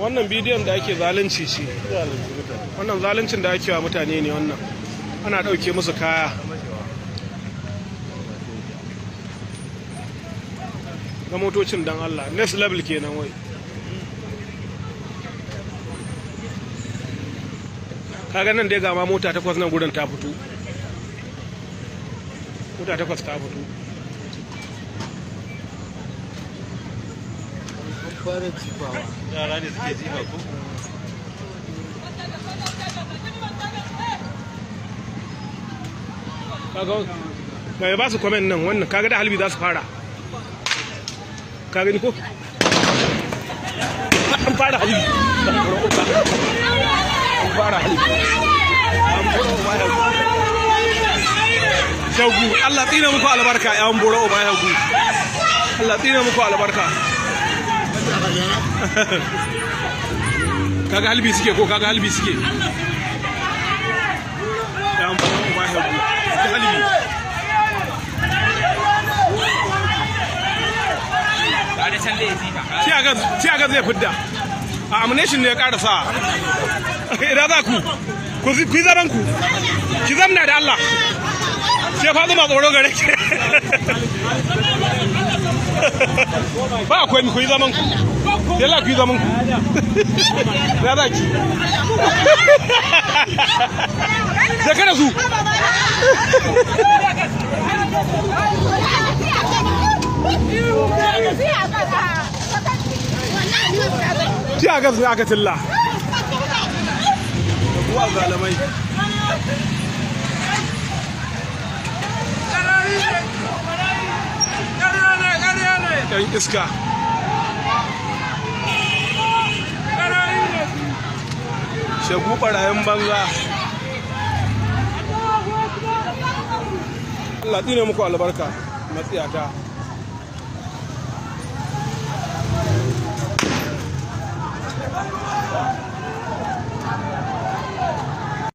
wannan bidiyon da ake zalunci ce, wannan zaluncin da ake wa mutane ne. Wannan ana ɗauke musu kaya. Ga motocin dan Allah next level kenan wai. Kaga nan dai ga ma mota 8 nan gurin ta fito, mota 8 ta fito. fara jifawa yara ne suke jifa ko kaga ga ba su comment nan wannan kaga da halbi za su fara, ka gani ko an fara halbi, an fara halbi. Shagu Allah tsina muku albarka yan boro ba ya gu, Allah tsina muku albarka. Kaga halbi suke ko kaga halbi suke yan boro ba ya gu halbi. Ciyaga zai fidda a ammunition ne ya karasa. Idan za ku yi zaman ku, ki zamna da Allah, sai fa zuma tsoro gare ki. Ba akwai ku yi zaman ku, yalla ku yi zaman ku. Ya za ki da kada su ciyaga su aka tilla kuwa zalamai. Ɗan iska shagu ɓarayen banza. Allah tsine muku albarka matsiyata.